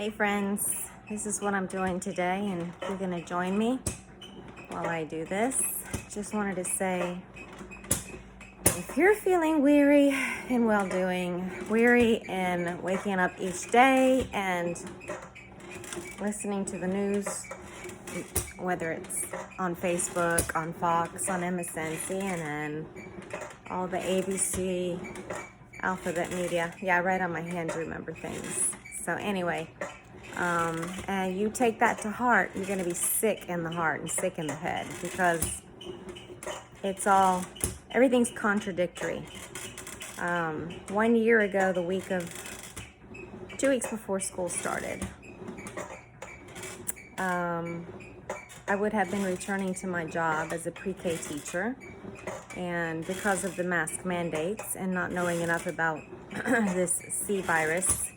Hey friends, this is what I'm doing today, and you're going to join me while I do this. Just wanted to say, if you're feeling weary in well-doing, weary in waking up each day and listening to the news, whether it's on Facebook, on Fox, on MSN, CNN, all the ABC, alphabet media. Yeah, I write on my hand to remember things. So anyway, and you take that to heart, you're going to be sick in the heart and sick in the head because everything's contradictory. 1 year ago, 2 weeks before school started, I would have been returning to my job as a pre-K teacher, and because of the mask mandates and not knowing enough about this C virus,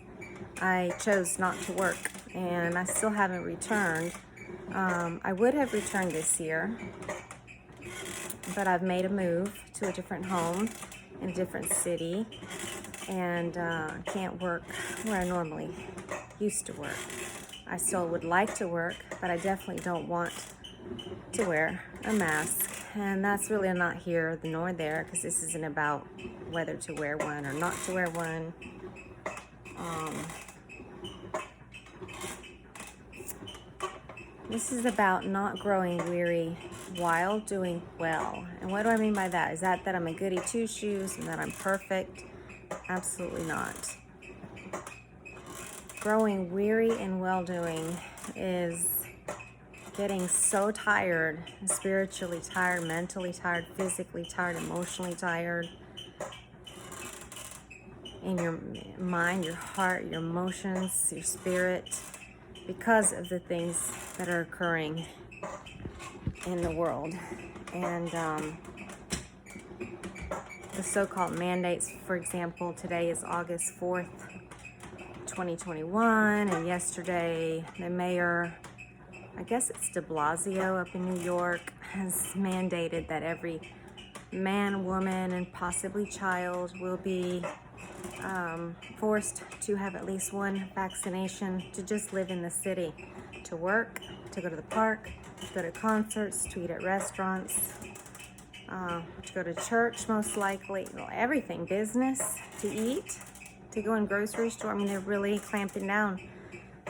I chose not to work, and I still haven't returned. I would have returned this year, but I've made a move to a different home in a different city, and can't work where I normally used to work. I still would like to work, but I definitely don't want to wear a mask, and that's really not here nor there, because this isn't about whether to wear one or not to wear one. This is about not growing weary while doing well. And what do I mean by that? Is that I'm a goody two-shoes and that I'm perfect? Absolutely not. Growing weary in well-doing is getting so tired, spiritually tired, mentally tired, physically tired, emotionally tired, in your mind, your heart, your emotions, your spirit, because of the things that are occurring in the world. And the so-called mandates, for example, today is August 4th, 2021, and yesterday the mayor, I guess it's de Blasio up in New York, has mandated that every man, woman, and possibly child will be forced to have at least one vaccination to just live in the city, to work, to go to the park, to go to concerts, to eat at restaurants, to go to church most likely, everything, business, to eat, to go in grocery store. I mean, they're really clamping down.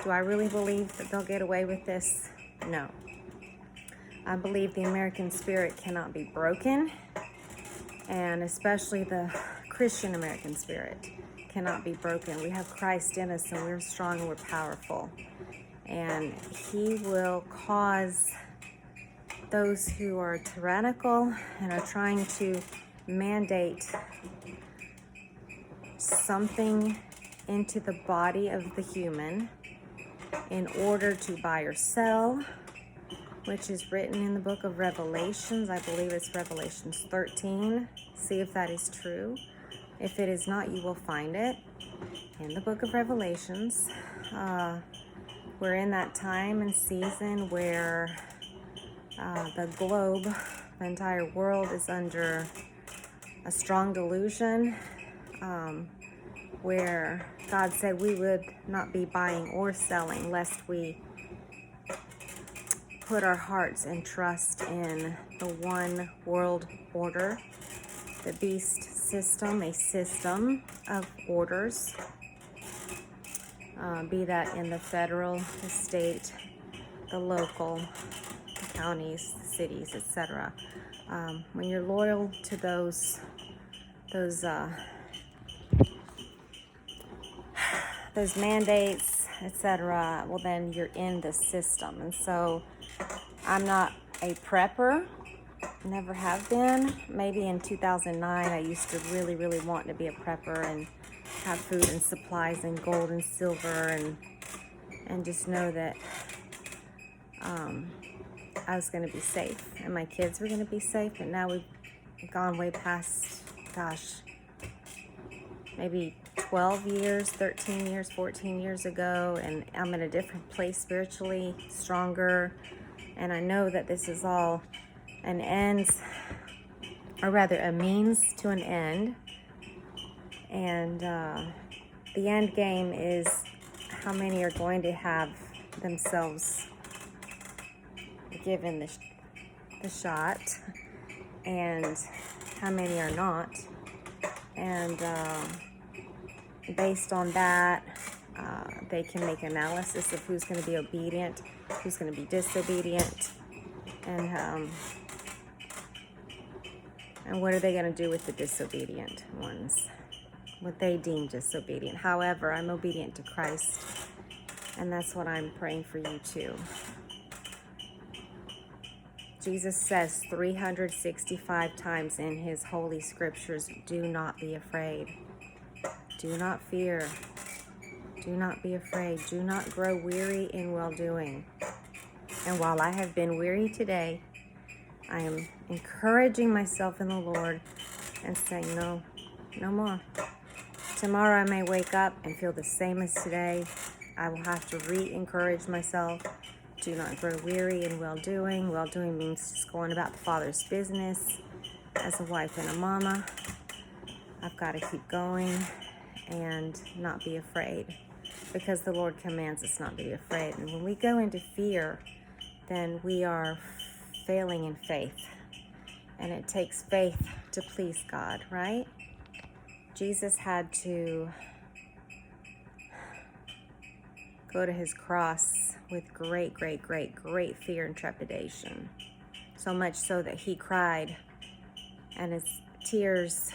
Do I really believe that they'll get away with this? No. I believe the American spirit cannot be broken, and especially the Christian American spirit cannot be broken. We have Christ in us, and we're strong and we're powerful. And He will cause those who are tyrannical and are trying to mandate something into the body of the human in order to buy or sell, which is written in the book of Revelations. I believe it's Revelations 13. See if that is true. If it is not, you will find it in the book of Revelations. We're in that time and season where the globe, the entire world, is under a strong delusion, where God said we would not be buying or selling lest we put our hearts and trust in the one world order, the beast system, a system of orders, be that in the federal, the state, the local, the counties, the cities, etc. When you're loyal to those mandates, etc., well, then you're in the system. And so I'm not a prepper, never have been. Maybe in 2009 I used to really, really want to be a prepper and have food and supplies and gold and silver and just know that I was going to be safe and my kids were going to be safe. And now we've gone way past, maybe 12 years, 13 years, 14 years ago, and I'm in a different place spiritually, stronger, and I know that this is all an end, or rather a means to an end, and the end game is how many are going to have themselves given the shot, and how many are not. And based on that, they can make analysis of who's going to be obedient, who's going to be disobedient, and what are they going to do with the disobedient ones, what they deem disobedient. However, I'm obedient to Christ, and that's what I'm praying for you too. Jesus says 365 times in his holy scriptures, do not be afraid. Do not fear. Do not be afraid. Do not grow weary in well-doing. And while I have been weary today, I am encouraging myself in the Lord and saying, no more. Tomorrow I may wake up and feel the same as today. I will have to re-encourage myself. Do not grow weary in well-doing. Well-doing means just going about the Father's business as a wife and a mama. I've got to keep going and not be afraid, because the Lord commands us not to be afraid. And when we go into fear, then we are failing in faith. And it takes faith to please God, right? Jesus had to go to his cross with great fear and trepidation. So much so that he cried, and his tears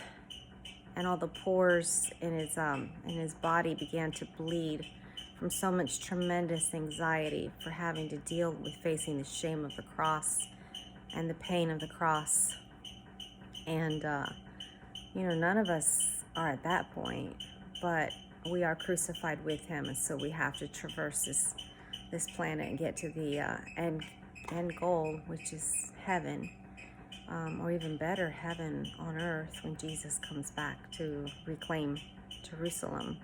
and all the pores in his body began to bleed from so much tremendous anxiety for having to deal with facing the shame of the cross and the pain of the cross. And none of us are at that point, but we are crucified with him, and so we have to traverse this planet and get to the end goal, which is heaven, or even better, heaven on earth, when Jesus comes back to reclaim Jerusalem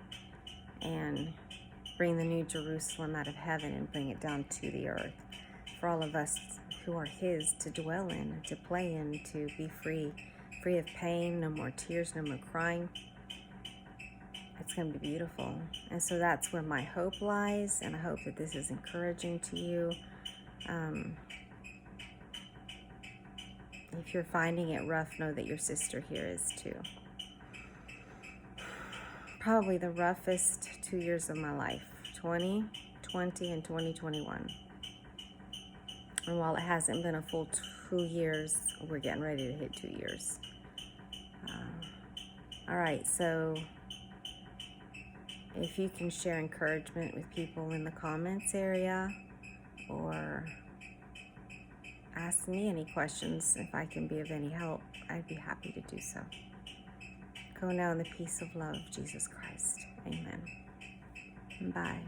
and bring the new Jerusalem out of heaven and bring it down to the earth for all of us who are his to dwell in, to play in, to be free of pain, no more tears, no more crying. It's going to be beautiful. And so that's where my hope lies, and I hope that this is encouraging to you. If you're finding it rough, know that your sister here is too. Probably the roughest 2 years of my life, 2020 and 2021. And while it hasn't been a full 2 years, we're getting ready to hit 2 years. All right, so if you can share encouragement with people in the comments area, or ask me any questions, if I can be of any help, I'd be happy to do so. Go now in the peace of love, Jesus Christ. Amen. Bye.